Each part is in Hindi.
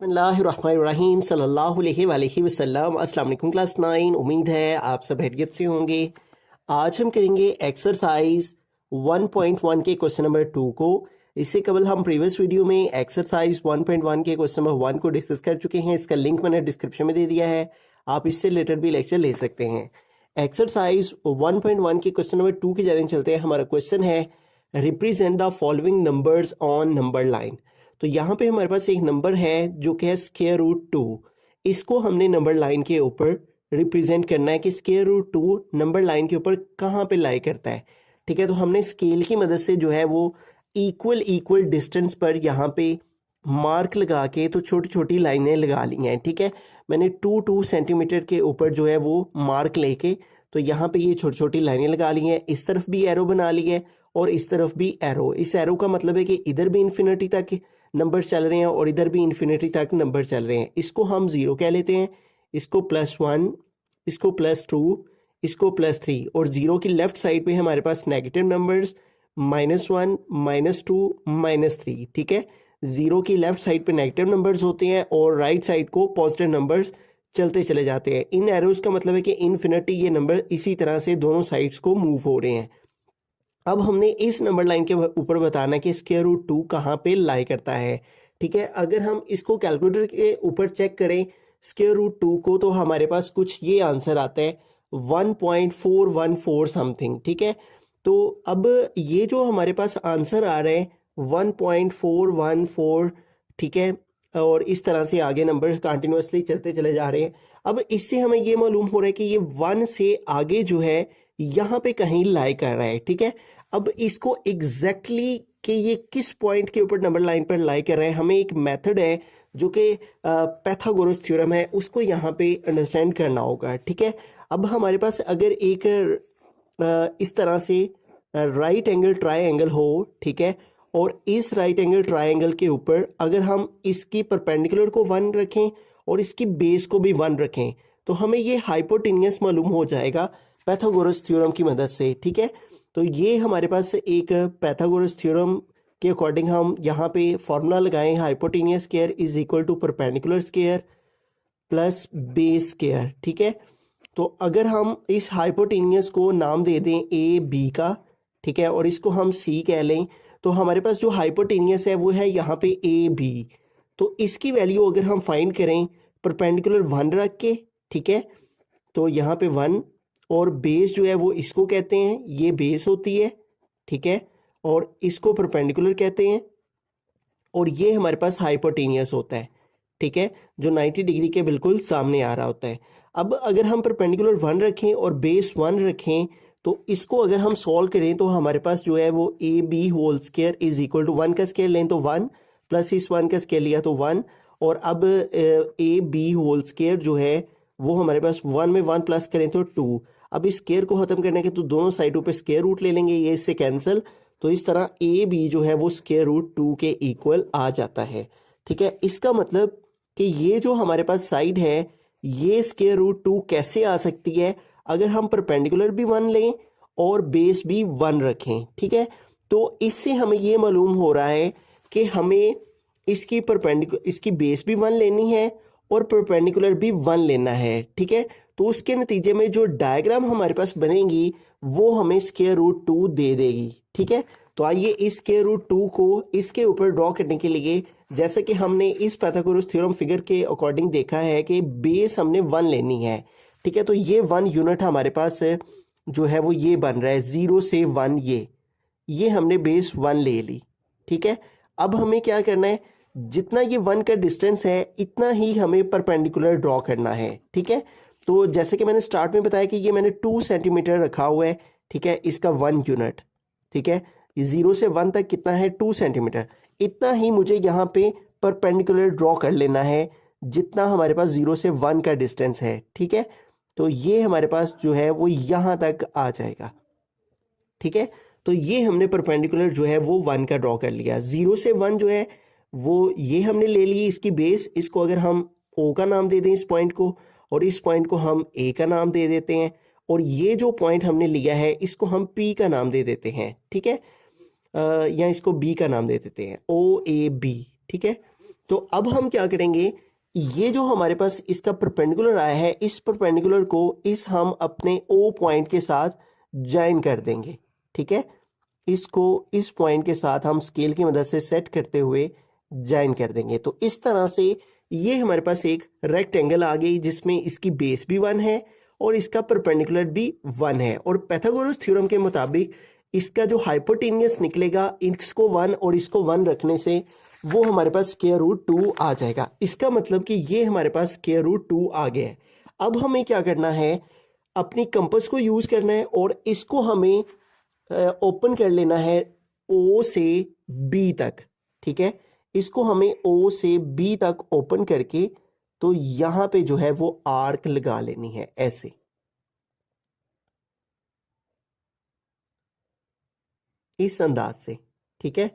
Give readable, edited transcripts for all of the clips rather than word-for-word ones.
बिस्मिल्लाहिर्रहमानिर्रहीम सल्लल्लाहु अलैहि वसल्लम। अस्सलाम वालेकुम क्लास 9। उम्मीद है आप सब खैरियत से होंगे। आज हम करेंगे एक्सरसाइज 1.1 के क्वेश्चन नंबर 2 को। इससे कबल हम प्रीवियस वीडियो में एक्सरसाइज 1.1 के क्वेश्चन नंबर 1 को डिस्कस कर चुके हैं। इसका लिंक मैंने डिस्क्रिप्शन में दे दिया है, आप इससे रिलेटेड भी लेक्चर ले सकते हैं। एक्सरसाइज 1.1 के क्वेश्चन नंबर 2 की जानिब चलते हैं। हमारा क्वेश्चन है represent the following numbers on number line. तो यहाँ पे हमारे पास एक नंबर है जो कि है स्क्वायर रूट 2। इसको हमने नंबर लाइन के ऊपर रिप्रेजेंट करना है कि स्क्वायर रूट 2 नंबर लाइन के ऊपर कहाँ पे लाई करता है। ठीक है, तो हमने स्केल की मदद से जो है वो इक्वल डिस्टेंस पर यहाँ पे मार्क लगा के तो छोटी छोटी लाइनें लगा ली हैं। ठीक है, मैंने 2 सेंटीमीटर के ऊपर जो है वो मार्क लेके तो यहाँ पे ये छोटी छोटी लाइनें लगा ली हैं। इस तरफ भी एरो बना ली है और इस तरफ भी एरो। इस एरो का मतलब है कि इधर भी इन्फिनिटी तक नंबर चल रहे हैं और इधर भी इन्फिनिटी तक नंबर चल रहे हैं। इसको हम 0 कह लेते हैं, इसको +1, इसको +2, इसको +3 और 0 की लेफ्ट साइड पे हमारे पास नेगेटिव नंबर्स -1, -2, -3। ठीक है, 0 की लेफ्ट साइड पे नेगेटिव नंबर्स होते हैं और राइट साइड को पॉजिटिव नंबर्स चलते चले जाते हैं। इन एरोज का मतलब है कि इन्फिनिटी ये नंबर इसी तरह से दोनों साइड्स को मूव हो रहे हैं। अब हमने इस नंबर लाइन के ऊपर बताना है कि स्क्वायर रूट 2 कहाँ पे लाई करता है। ठीक है, अगर हम इसको कैलकुलेटर के ऊपर चेक करें स्क्वायर रूट 2 को तो हमारे पास कुछ ये आंसर आता है 1.414 समथिंग। ठीक है, तो अब ये जो हमारे पास आंसर आ रहे हैं 1.414, ठीक है, और इस तरह से आगे नंबर कंटिन्यूसली चलते चले जा रहे हैं। अब इससे हमें ये मालूम हो रहा है कि ये 1 से आगे जो है यहाँ पे कहीं लाई कर रहा है। ठीक है, अब इसको एग्जैक्टली कि ये किस पॉइंट के ऊपर नंबर लाइन पर लाई कर रहे हैं, हमें एक मेथड है जो कि पैथागोरस थ्योरम है, उसको यहाँ पे अंडरस्टैंड करना होगा। ठीक है, अब हमारे पास अगर एक इस तरह से राइट एंगल ट्रायंगल हो, ठीक है, और इस राइट एंगल ट्रायंगल के ऊपर अगर हम इसकी परपेंडिकुलर को 1 रखें और इसकी बेस को भी 1 रखें तो हमें ये हाइपोटेनियस मालूम हो जाएगा पैथागोरस थ्योरम की मदद से। ठीक है, तो ये हमारे पास एक पैथागोरस थ्योरम के अकॉर्डिंग हम यहाँ पे फॉर्मूला लगाएं, hypotenuse square is equal to perpendicular square plus base square. ठीक है, तो अगर हम इस हाइपोटेनियस को नाम दे दें ए बी का, ठीक है, और इसको हम सी कह लें तो हमारे पास जो हाइपोटेनियस है वो है यहाँ पे ए बी। तो इसकी वैल्यू अगर हम फाइंड करें परपेंडिकुलर 1 रख के, ठीक है, तो यहाँ पे 1 और बेस जो है वो इसको कहते हैं, ये बेस होती है। ठीक है, और इसको परपेंडिकुलर कहते हैं और ये हमारे पास हाइपोटेनियस होता है। ठीक है, जो 90 डिग्री के बिल्कुल सामने आ रहा होता है। अब अगर हम परपेंडिकुलर 1 रखें और बेस 1 रखें तो इसको अगर हम सॉल्व करें तो हमारे पास जो है वो A B whole square is equal to 1 का स्क्वायर लें तो 1 प्लस इस 1 का स्क्वायर लिया तो 1, और अब ए बी होल स्क्वायर जो है वो हमारे पास 1 में 1 प्लस करें तो 2। अब इस स्क्वायर को खत्म करने के तो दोनों साइडों पे स्क्वायर रूट ले लेंगे, ये इससे कैंसिल, तो इस तरह ए बी जो है वो स्क्वायर रूट 2 के इक्वल आ जाता है। ठीक है, इसका मतलब कि ये जो हमारे पास साइड है ये स्क्वायर रूट 2 कैसे आ सकती है अगर हम परपेंडिकुलर भी 1 लें और बेस भी 1 रखें। ठीक है, तो इससे हमें ये मालूम हो रहा है कि हमें इसकी बेस भी 1 लेनी है और परपेंडिकुलर भी 1 लेना है। ठीक है, तो उसके नतीजे में जो डायग्राम हमारे पास बनेगी वो हमें स्क्वायर रूट 2 दे देगी। ठीक है, तो आइए इस स्क्वायर रूट 2 को इसके ऊपर ड्रॉ करने के लिए, जैसे कि हमने इस पैथागोरस थ्योरम फिगर के अकॉर्डिंग देखा है कि बेस हमने 1 लेनी है। ठीक है, तो ये 1 यूनिट हमारे पास जो है वो ये बन रहा है 0 से 1, ये हमने बेस 1 ले ली। ठीक है, अब हमें क्या करना है, जितना ये 1 का डिस्टेंस है इतना ही हमें परपेंडिकुलर ड्रॉ करना है। ठीक है, तो जैसे कि मैंने स्टार्ट में बताया कि ये मैंने 2 सेंटीमीटर रखा हुआ है। ठीक है, इसका 1 यूनिट। ठीक है, 0 से 1 तक कितना है 2 सेंटीमीटर, इतना ही मुझे यहाँ पे परपेंडिकुलर ड्रॉ कर लेना है जितना हमारे पास 0 से 1 का डिस्टेंस है। ठीक है, तो ये हमारे पास जो है वो यहाँ तक आ जाएगा। ठीक है, तो ये हमने परपेंडिकुलर जो है वो 1 का ड्रॉ कर लिया। 0 से 1 जो है वो ये हमने ले ली इसकी बेस, इसको अगर हम ओ का नाम दे दें इस पॉइंट को, और इस पॉइंट को हम ए का नाम दे देते हैं, और ये जो पॉइंट हमने लिया है इसको हम पी का नाम दे देते हैं। ठीक है, या इसको बी का नाम दे देते हैं, ओ ए बी। ठीक है, तो अब हम क्या करेंगे, ये जो हमारे पास इसका परपेंडिकुलर आया है, इस परपेंडिकुलर को इस हम अपने ओ पॉइंट के साथ ज्वाइन कर देंगे, ठीक है। इसको इस पॉइंट के साथ हम स्केल की मदद से सेट करते हुए ज्वाइन कर देंगे। तो इस तरह से ये हमारे पास एक रेक्टेंगल आ गई जिसमें इसकी बेस भी 1 है और इसका परपेंडिकुलर भी 1 है। और पाइथागोरस थ्योरम के मुताबिक इसका जो हाइपोटेनियस निकलेगा, इसको 1 और इसको 1 रखने से वो हमारे पास स्क्वायर रूट 2 आ जाएगा। इसका मतलब कि ये हमारे पास स्क्वायर रूट 2 आ गया है। अब हमें क्या करना है, अपनी कंपास को यूज करना है और इसको हमें ओपन कर लेना है ओ से बी तक, ठीक है। इसको हमें ओ से बी तक ओपन करके तो यहां पे जो है वो आर्क लगा लेनी है ऐसे। इस अंदाज से, ठीक है।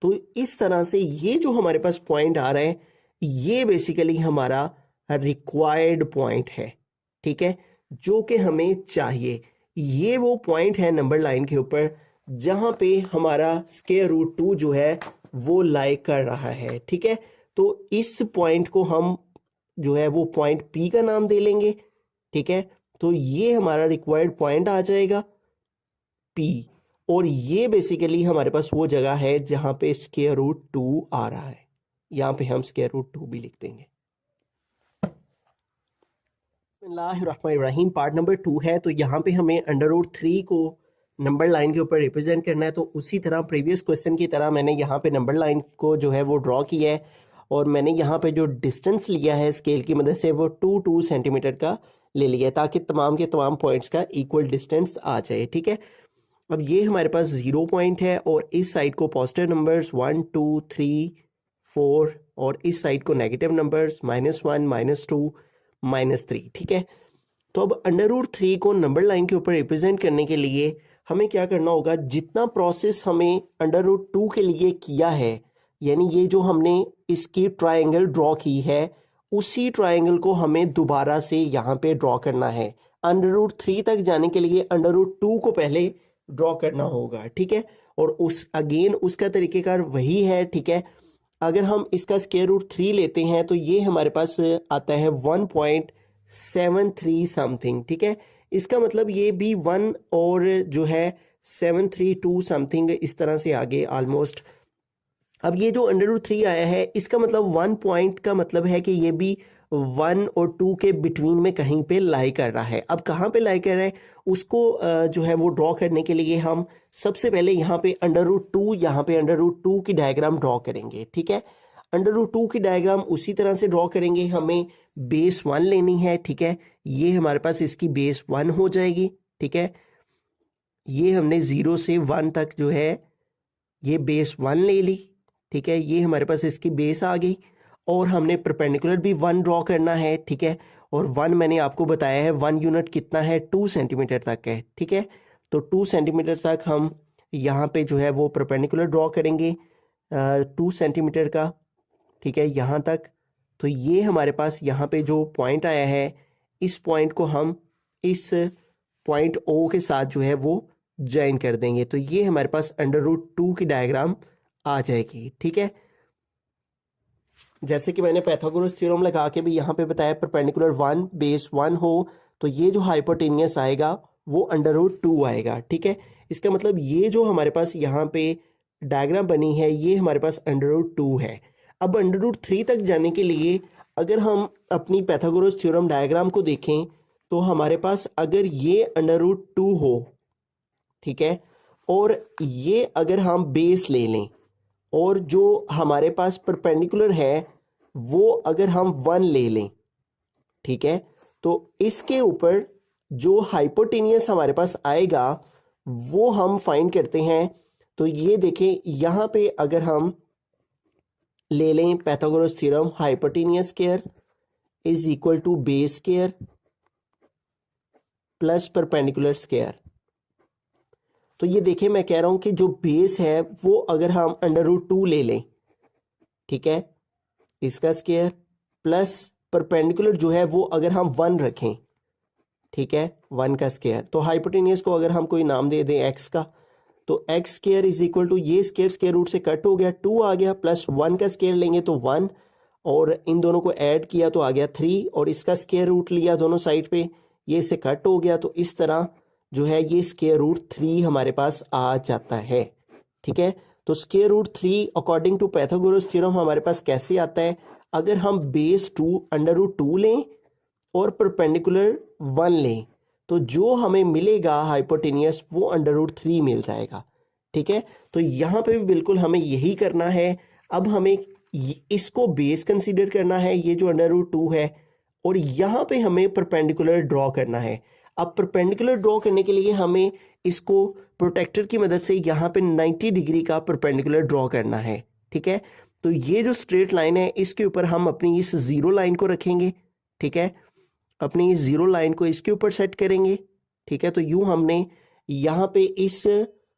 तो इस तरह से ये जो हमारे पास पॉइंट आ रहा है, ये बेसिकली हमारा रिक्वायर्ड पॉइंट है, ठीक है, जो कि हमें चाहिए। ये वो पॉइंट है नंबर लाइन के ऊपर जहां पे हमारा स्क्वायर रूट 2 जो है वो लाई कर रहा है, ठीक है। तो इस पॉइंट को हम जो है वो पॉइंट पी का नाम दे लेंगे, ठीक है। तो ये हमारा रिक्वायर्ड पॉइंट आ जाएगा पी, और ये बेसिकली हमारे पास वो जगह है जहां पे स्क्वायर रूट 2 आ रहा है। यहां पे हम स्क्वायर रूट 2 भी लिख देंगे। बिस्मिल्लाहिर्रहमानिर्रहीम, पार्ट नंबर 2 है। तो यहाँ पे हमें अंडर रूट 3 को नंबर लाइन के ऊपर रिप्रेजेंट करना है। तो उसी तरह प्रीवियस क्वेश्चन की तरह मैंने यहाँ पे नंबर लाइन को जो है वो ड्रॉ किया है और मैंने यहाँ पे जो डिस्टेंस लिया है स्केल की मदद से वो 2 सेंटीमीटर का ले लिया है ताकि तमाम के तमाम पॉइंट्स का इक्वल डिस्टेंस आ जाए, ठीक है। अब ये हमारे पास 0 पॉइंट है और इस साइड को पॉजिटिव नंबर्स 1 2 3 4 और इस साइड को नेगेटिव नंबर्स -1 -2 -3, ठीक है। तो अब अंडर रूट 3 को नंबर लाइन के ऊपर रिप्रेजेंट करने के लिए हमें क्या करना होगा, जितना प्रोसेस हमें अंडर रूट 2 के लिए किया है, यानी ये जो हमने इसकी ट्रायंगल ड्रॉ की है, उसी ट्रायंगल को हमें दोबारा से यहाँ पे ड्रॉ करना है। अंडर रूट 3 तक जाने के लिए अंडर रूट 2 को पहले ड्रॉ करना होगा, ठीक है। और उस अगेन उसका तरीकेकार वही है, ठीक है। अगर हम इसका स्क्वायर रूट 3 लेते हैं तो ये हमारे पास आता है 1.73 समथिंग, ठीक है। इसका मतलब ये भी 1 और जो है 732 समथिंग इस तरह से आगे ऑलमोस्ट। अब ये जो अंडर रूट 3 आया है, इसका मतलब 1 पॉइंट का मतलब है कि ये भी 1 और 2 के बिटवीन में कहीं पे लाई कर रहा है। अब कहाँ पे लाई कर रहा है उसको जो है वो ड्रॉ करने के लिए हम सबसे पहले यहाँ पे अंडर रूट 2, यहाँ पे अंडर रूट 2 की डायग्राम ड्रॉ करेंगे, ठीक है। अंडर रूट 2 की डायग्राम उसी तरह से ड्रॉ करेंगे, हमें बेस 1 लेनी है, ठीक है। ये हमारे पास इसकी बेस 1 हो जाएगी, ठीक है। ये हमने 0 से 1 तक जो है ये बेस 1 ले ली, ठीक है। ये हमारे पास इसकी बेस आ गई और हमने परपेंडिकुलर भी 1 ड्रॉ करना है, ठीक है। और 1 मैंने आपको बताया है 1 यूनिट कितना है, 2 सेंटीमीटर तक है, ठीक है। तो 2 सेंटीमीटर तक हम यहाँ पे जो है वो परपेंडिकुलर ड्रॉ करेंगे 2 सेंटीमीटर का, ठीक है, यहाँ तक। तो ये हमारे पास यहाँ पे जो पॉइंट आया है, इस पॉइंट को हम इस पॉइंट ओ के साथ जो है वो ज्वाइन कर देंगे। तो ये हमारे पास अंडर रूट 2 की डायग्राम आ जाएगी, ठीक है। जैसे कि मैंने पाइथागोरस थ्योरम लगा के भी यहाँ पे बताया, परपेंडिकुलर 1 बेस 1 हो तो ये जो हाइपोटेनियस आएगा वो अंडर रूट 2 आएगा, ठीक है। इसका मतलब ये जो हमारे पास यहाँ पे डायग्राम बनी है ये हमारे पास अंडर रूट 2 है। अब अंडर रूट 3 तक जाने के लिए अगर हम अपनी पाइथागोरस थ्योरम डायग्राम को देखें तो हमारे पास अगर ये अंडर रूट 2 हो, ठीक है, और ये अगर हम बेस ले लें और जो हमारे पास परपेंडिकुलर है वो अगर हम 1 ले लें, ठीक है, तो इसके ऊपर जो हाइपोटेनियस हमारे पास आएगा वो हम फाइंड करते हैं। तो ये देखें यहाँ पे अगर हम ले लें Pythagoras theorem, hypotenuse square is equal to base square plus perpendicular square. तो ये देखें मैं कह रहा हूं कि जो बेस है वो अगर हम अंडर रूट 2 ले लें, ठीक है, इसका स्क्वायर प्लस परपेंडिकुलर जो है वो अगर हम 1 रखें, ठीक है, 1 का स्क्वायर। तो हाइपोटेनियस को अगर हम कोई नाम दे दें x का, तो x square is equal to ये स्क्वायर स्क्वायर रूट से कट हो गया 2 आ गया, प्लस 1 का स्क्वायर लेंगे तो 1 और इन दोनों को ऐड किया तो आ गया 3 और इसका स्क्वायर रूट लिया दोनों साइड पे, ये इससे कट हो गया, तो इस तरह जो है ये स्क्वायर रूट 3 हमारे पास आ जाता है। ठीक है, तो square root 3 according to Pythagoras theorem हमारे पास कैसे आता है, अगर हम बेस 2 अंडर रूट 2 लें और परपेंडिकुलर 1 लें तो जो हमें मिलेगा हाइपोटेनियस वो अंडर रूट 3 मिल जाएगा। ठीक है, तो यहाँ पे भी बिल्कुल हमें यही करना है। अब हमें इसको बेस कंसीडर करना है, ये जो अंडर रूट 2 है, और यहाँ पे हमें परपेंडिकुलर ड्रॉ करना है। अब परपेंडिकुलर ड्रॉ करने के लिए हमें इसको प्रोटेक्टर की मदद से यहाँ पे 90 डिग्री का परपेंडिकुलर ड्रॉ करना है। ठीक है, तो ये जो स्ट्रेट लाइन है इसके ऊपर हम अपनी इस जीरो लाइन को रखेंगे। ठीक है, अपनी इस जीरो लाइन को इसके ऊपर सेट करेंगे। ठीक है, तो यूं हमने यहाँ पे इस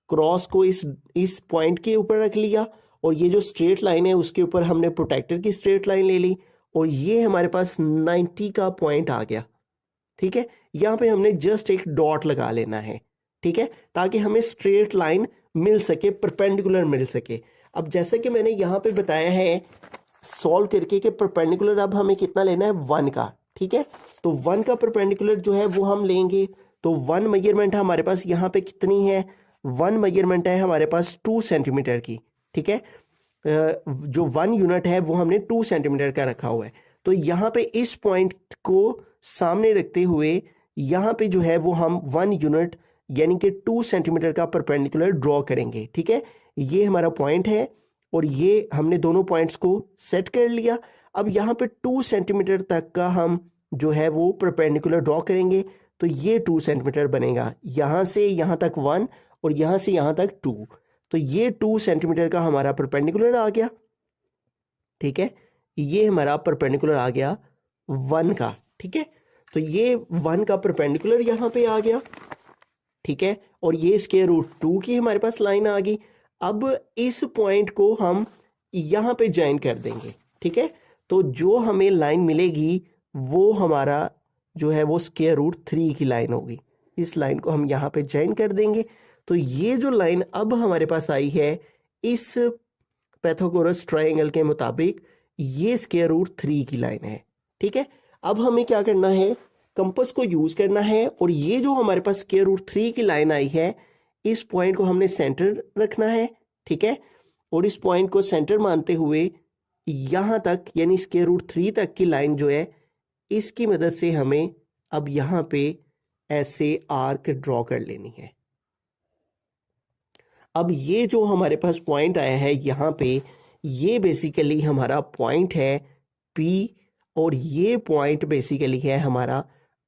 क्रॉस को इस पॉइंट के ऊपर रख लिया और ये जो स्ट्रेट लाइन है उसके ऊपर हमने प्रोटेक्टर की स्ट्रेट लाइन ले ली और ये हमारे पास 90 का पॉइंट आ गया। ठीक है, यहाँ पे हमने जस्ट एक डॉट लगा लेना है। ठीक है, ताकि हमें स्ट्रेट लाइन मिल सके, परपेंडिकुलर मिल सके। अब जैसे कि मैंने यहाँ पे बताया है सॉल्व करके कि परपेंडिकुलर अब हमें कितना लेना है, 1 का। ठीक है, तो 1 का परपेंडिकुलर जो है वो हम लेंगे, तो 1 मेजरमेंट हमारे पास यहाँ पे कितनी है, 1 मेजरमेंट है हमारे पास 2 सेंटीमीटर की। ठीक है, जो 1 यूनिट है वो हमने 2 सेंटीमीटर का रखा हुआ है। तो यहाँ पे इस पॉइंट को सामने रखते हुए यहाँ पे जो है वो हम 1 यूनिट यानी कि 2 सेंटीमीटर का परपेंडिकुलर ड्रॉ करेंगे। ठीक है, ये हमारा पॉइंट है और ये हमने दोनों पॉइंट्स को सेट कर लिया। अब यहाँ पे 2 सेंटीमीटर तक का हम जो है वो परपेंडिकुलर ड्रॉ करेंगे, तो ये 2 सेंटीमीटर बनेगा। यहाँ से यहाँ तक 1 और यहाँ से यहाँ तक 2, तो ये 2 सेंटीमीटर का हमारा परपेंडिकुलर आ गया। ठीक है, ये हमारा परपेंडिकुलर आ गया 1 का। ठीक है, तो ये 1 का परपेंडिकुलर यहाँ पे आ गया। ठीक है, और ये स्क्वायर रूट 2 की हमारे पास लाइन आ गई। अब इस पॉइंट को हम यहाँ पे ज्वाइन कर देंगे। ठीक है, तो जो हमें लाइन मिलेगी वो हमारा जो है वो स्क्वायर रूट 3 की लाइन होगी। इस लाइन को हम यहाँ पे ज्वाइन कर देंगे, तो ये जो लाइन अब हमारे पास आई है इस पाइथागोरस ट्रायंगल के मुताबिक ये स्क्वायर रूट 3 की लाइन है। ठीक है, अब हमें क्या करना है, कंपास को यूज करना है और ये जो हमारे पास स्क्वायर रूट 3 की लाइन आई है इस पॉइंट को हमने सेंटर रखना है। ठीक है, और इस पॉइंट को सेंटर मानते हुए यहां तक यानी स्क्वायर रूट 3 तक की लाइन जो है इसकी मदद से हमें अब यहां पे ऐसे आर्क ड्रॉ कर लेनी है। अब ये जो हमारे पास पॉइंट आया है यहाँ पे, ये बेसिकली हमारा पॉइंट है P और ये पॉइंट बेसिकली है हमारा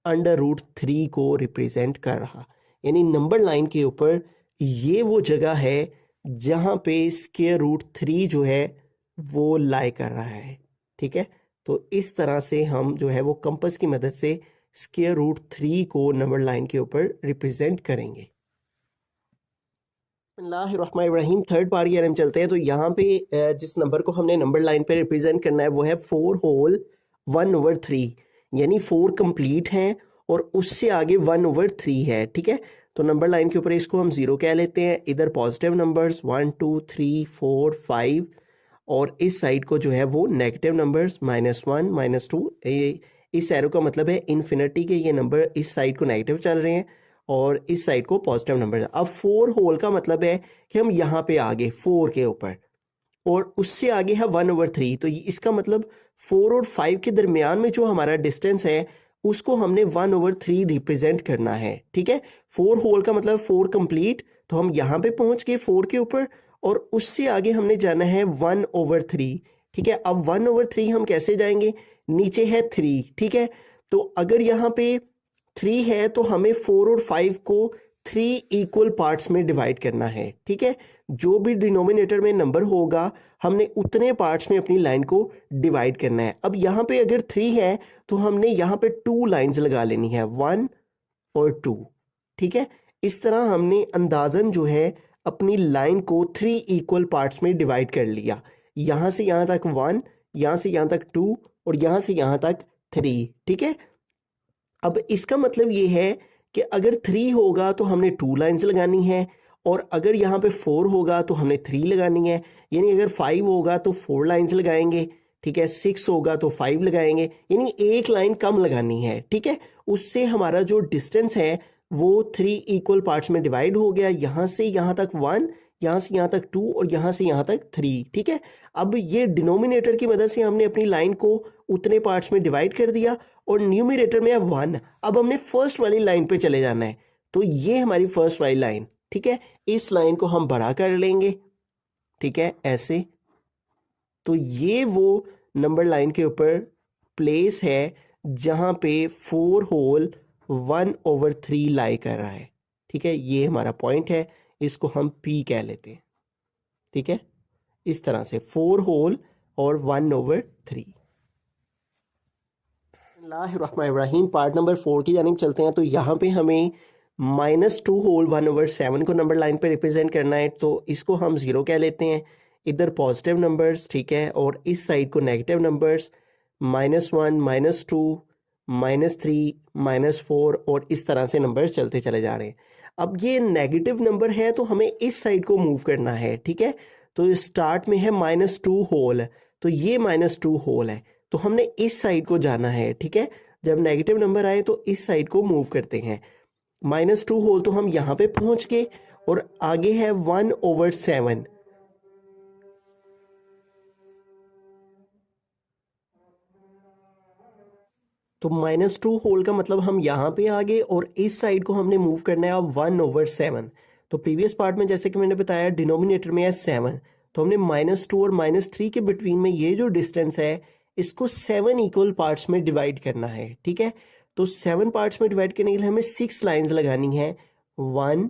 अंडर रूट 3 को रिप्रेजेंट कर रहा, यानी नंबर लाइन के ऊपर ये वो जगह है जहाँ पे स्क्वायर रूट 3 जो है वो लाई कर रहा है। ठीक है, तो इस तरह से हम जो है वो कंपास की मदद से स्क्वायर रूट 3 को नंबर लाइन के ऊपर रिप्रेजेंट करेंगे। बिस्मिल्लाहिर्रहमानिर्रहीम, थर्ड पार्ट की हम चलते हैं। तो यहाँ पे जिस नंबर को हमने नंबर लाइन पे रिप्रेजेंट करना है वो है 4 होल 1/3, यानी 4 कंप्लीट हैं और उससे आगे 1/3 है। ठीक है, तो नंबर लाइन के ऊपर इसको हम 0 कह लेते हैं। इधर पॉजिटिव नंबर्स 1 2 3 4 5 और इस साइड को जो है वो नेगेटिव नंबर्स -1 -2। इस एरो का मतलब है इन्फिनिटी के ये नंबर इस साइड को नेगेटिव चल रहे हैं और इस साइड को पॉजिटिव नंबर। अब 4 होल का मतलब है कि हम यहाँ पे आगे 4 के ऊपर और उससे आगे है 1/3, तो इसका मतलब 4 और 5 के दरमियान में जो हमारा डिस्टेंस है उसको हमने 1/3 रिप्रेजेंट करना है। ठीक है, 4 होल का मतलब 4 कंप्लीट, तो हम यहाँ पे पहुंच गए 4 के ऊपर और उससे आगे हमने जाना है 1/3। ठीक है, अब 1/3 हम कैसे जाएंगे, नीचे है 3। ठीक है, तो अगर यहाँ पे 3 है तो हमें 4 और 5 को 3 इक्वल पार्ट्स में डिवाइड करना है। ठीक है, जो भी डिनोमिनेटर में नंबर होगा हमने उतने पार्ट्स में अपनी लाइन को डिवाइड करना है। अब यहाँ पे अगर 3 है तो हमने यहाँ पे 2 लाइंस लगा लेनी है, 1 और 2। ठीक है, इस तरह हमने अंदाजन जो है अपनी लाइन को 3 इक्वल पार्ट्स में डिवाइड कर लिया। यहाँ से यहाँ तक 1, यहाँ से यहाँ तक 2 और यहाँ से यहाँ तक 3। ठीक है, अब इसका मतलब ये है कि अगर 3 होगा तो हमने 2 लाइंस लगानी है और अगर यहाँ पे 4 होगा तो हमने 3 लगानी है, यानी अगर 5 होगा तो 4 लाइंस लगाएंगे। ठीक है, 6 होगा तो 5 लगाएंगे, यानी एक लाइन कम लगानी है, ठीक है। उससे हमारा जो डिस्टेंस है वो 3 इक्वल पार्ट्स में डिवाइड हो गया, यहाँ से यहाँ तक 1, यहाँ से यहाँ तक 2 और यहाँ से यहाँ तक 3, ठीक है। अब ये डिनोमिनेटर की मदद से हमने अपनी लाइन को उतने पार्ट्स में डिवाइड कर दिया और न्यूमरेटर में है 1। अब हमने फर्स्ट वाली लाइन पे चले जाना है, तो ये हमारी फर्स्ट वाली लाइन, ठीक है। इस लाइन को हम बड़ा कर लेंगे, ठीक है, ऐसे। तो ये वो नंबर लाइन के ऊपर प्लेस है जहां पे 4 होल 1/3 लाई कर रहा है, ठीक है। ये हमारा पॉइंट है, इसको हम P कह लेते हैं, ठीक है। इस तरह से 4 होल और 1/3। बिस्मिल्लाहिर्रहमानिर्रहीम, पार्ट नंबर 4 की जानिब चलते हैं। तो यहाँ पे हमें -2 होल 1/7 को नंबर लाइन पे रिप्रेजेंट करना है, तो इसको हम 0 कह लेते हैं। इधर पॉजिटिव नंबर्स, ठीक है, और इस साइड को नेगेटिव नंबर्स, -1, -2, -3, -4 और इस तरह से नंबर चलते चले जा रहे हैं। अब ये नेगेटिव नंबर है तो हमें इस साइड को मूव करना है, ठीक है। तो स्टार्ट में है -2 होल, तो ये -2 होल है, तो हमने इस साइड को जाना है, ठीक है। जब नेगेटिव नंबर आए तो इस साइड को मूव करते हैं। -2 होल तो हम यहाँ पे पहुंच गए और आगे है 1/7। तो -2 होल का मतलब हम यहाँ पे आ गए और इस साइड को हमने मूव करना है 1/7। तो प्रीवियस पार्ट में जैसे कि मैंने बताया डिनोमिनेटर में है 7, तो हमने -2 और -3 के बिटवीन में ये जो डिस्टेंस है इसको 7 इक्वल पार्ट्स में डिवाइड करना है, ठीक है। तो 7 पार्ट्स में डिवाइड करने के लिए हमें 6 लाइंस लगानी है, 1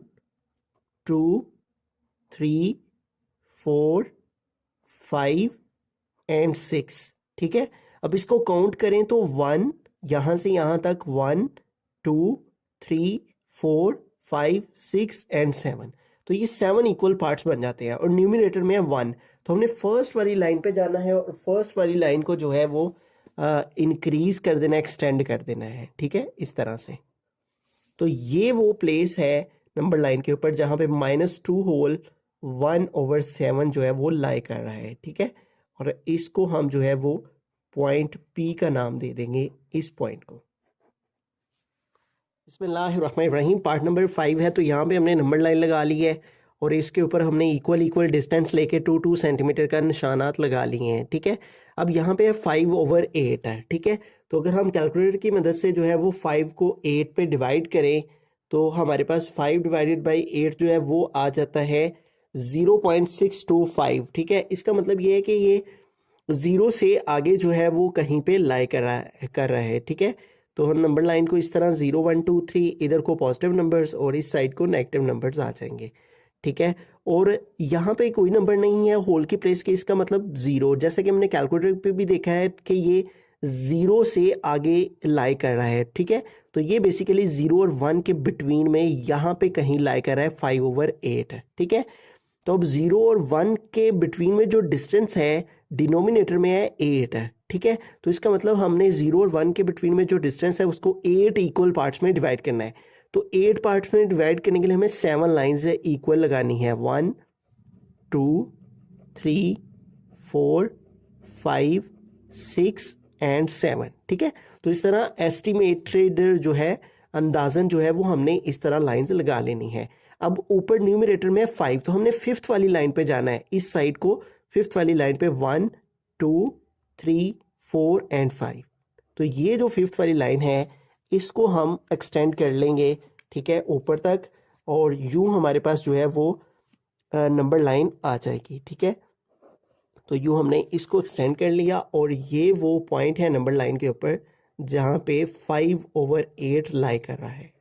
2 3 4 5 एंड 6, ठीक है। अब इसको काउंट करें तो 1 यहां से यहां तक 1 2 3 4 5 6 एंड 7, तो ये 7 इक्वल पार्ट्स बन जाते हैं और न्यूमरेटर में है 1। तो हमने फर्स्ट वाली लाइन पे जाना है और फर्स्ट वाली लाइन को जो है वो इंक्रीज कर देना, एक्सटेंड कर देना है, ठीक है, इस तरह से। तो ये वो प्लेस है नंबर लाइन के ऊपर जहां पे -2 होल 1/7 जो है वो लाई कर रहा है, ठीक है। और इसको हम जो है वो पॉइंट P का नाम दे देंगे, इस पॉइंट को। बिस्मिल्लाहिर्रहमानिर्रहीम, पार्ट नंबर 5 है। तो यहाँ पे हमने नंबर लाइन लगा ली है और इसके ऊपर हमने इक्वल डिस्टेंस लेके 2 सेंटीमीटर का निशानात लगा लिए हैं, ठीक है। अब यहाँ पे 5/8 है, ठीक है। तो अगर हम कैलकुलेटर की मदद से जो है वो 5 को 8 पे डिवाइड करें तो हमारे पास 5 डिवाइडेड बाई 8 जो है वो आ जाता है 0.625, ठीक है। इसका मतलब ये है कि ये 0 से आगे जो है वो कहीं पे लाई कर रहा है, ठीक है। तो हम नंबर लाइन को इस तरह 0 1 2 3 इधर को पॉजिटिव नंबर्स और इस साइड को नेगेटिव नंबर्स आ जाएंगे, ठीक है। और यहाँ पे कोई नंबर नहीं है होल की प्लेस के, इसका मतलब 0, जैसे कि हमने कैलकुलेटर पे भी देखा है कि ये 0 से आगे लाई कर रहा है, ठीक है। तो ये बेसिकली 0 और 1 के बिटवीन में यहाँ पे कहीं लाई कर रहा है 5/8 है, ठीक है। तो अब 0 और 1 के बिटवीन में जो डिस्टेंस है डिनोमिनेटर में है 8 है, ठीक है। तो इसका मतलब हमने 0 और 1 के बिटवीन में जो डिस्टेंस है उसको 8 इक्वल पार्ट्स में डिवाइड करना है। तो 8 पार्ट्स में डिवाइड करने के लिए हमें 7 लाइंस इक्वल लगानी है, 1 2 3 4 5 6 एंड 7, ठीक है। तो इस तरह एस्टिमेटेड जो है अंदाजन जो है वो हमने इस तरह लाइंस लगा लेनी है। अब ऊपर न्यूमरेटर में 5, तो हमने 5th वाली लाइन पे जाना है, इस साइड को 5th वाली लाइन पे 1 2 3 4 एंड 5। तो ये जो 5th वाली लाइन है इसको हम एक्सटेंड कर लेंगे, ठीक है, ऊपर तक, और यूं हमारे पास जो है वो नंबर लाइन आ जाएगी, ठीक है। तो यूं हमने इसको एक्सटेंड कर लिया और ये वो पॉइंट है नंबर लाइन के ऊपर जहां पे 5/8 लाई कर रहा है,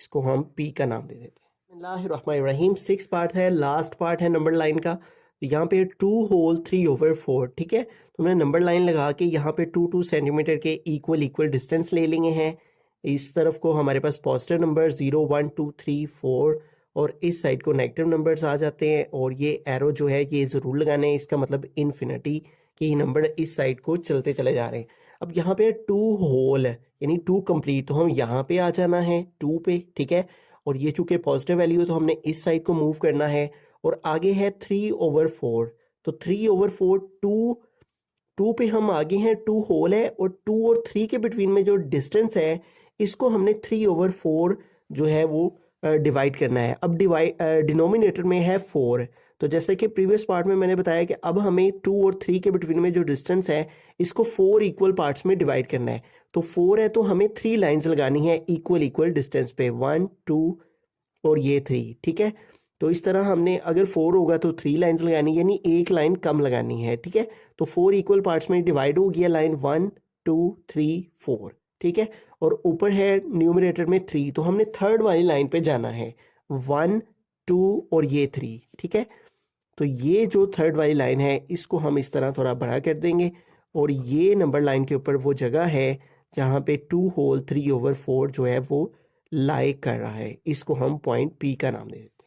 इसको हम P का नाम दे देते हैं। बिस्मिल्लाहिर्रहमानिर्रहीम, 6 पार्ट है, लास्ट पार्ट है नंबर लाइन का। तो यहाँ पे 2 होल 3/4, ठीक है। तो हमने नंबर लाइन लगा के यहाँ पे 2 सेंटीमीटर के इक्वल डिस्टेंस ले लेंगे हैं। इस तरफ को हमारे पास पॉजिटिव नंबर 0 1 2 3 4 और इस साइड को नेगेटिव नंबर्स आ जाते हैं और ये एरो जो है ये ज़रूर लगाने हैं, इसका मतलब इन्फिनिटी के ही नंबर इस साइड को चलते चले जा रहे हैं। अब यहाँ पे 2 होल है यानी 2 कंप्लीट, तो हम यहाँ पे आ जाना है 2 पे, ठीक है। और ये चूंकि पॉजिटिव वैल्यू है तो हमने इस साइड को मूव करना है और आगे है 3/4। तो 3/4 2 2 पे हम आगे हैं, 2 होल है और 2 और 3 के बिटवीन में जो डिस्टेंस है इसको हमने 3/4 जो है वो डिवाइड करना है। अब डिनोमिनेटर में है 4, तो जैसे कि प्रीवियस पार्ट में मैंने बताया कि अब हमें 2 और 3 के बिटवीन में जो डिस्टेंस है इसको 4 इक्वल पार्ट्स में डिवाइड करना है। तो 4 है तो हमें 3 लाइंस लगानी है इक्वल इक्वल डिस्टेंस पे, 1 2 और ये 3, ठीक है। तो इस तरह हमने अगर 4 होगा तो 3 लाइंस लगानी, यानी एक लाइन कम लगानी है, ठीक है। तो 4 इक्वल पार्ट्स में डिवाइड हो गया लाइन 1 2 3 4, ठीक है। और ऊपर है न्यूमरेटर में 3, तो हमने थर्ड वाली लाइन पे जाना है, 1 2 और ये 3, ठीक है। तो ये जो थर्ड वाली लाइन है इसको हम इस तरह थोड़ा बड़ा कर देंगे और ये नंबर लाइन के ऊपर वो जगह है जहाँ पे 2 होल 3/4 जो है वो लाई कर रहा है, इसको हम पॉइंट पी का नाम दे देते हैं।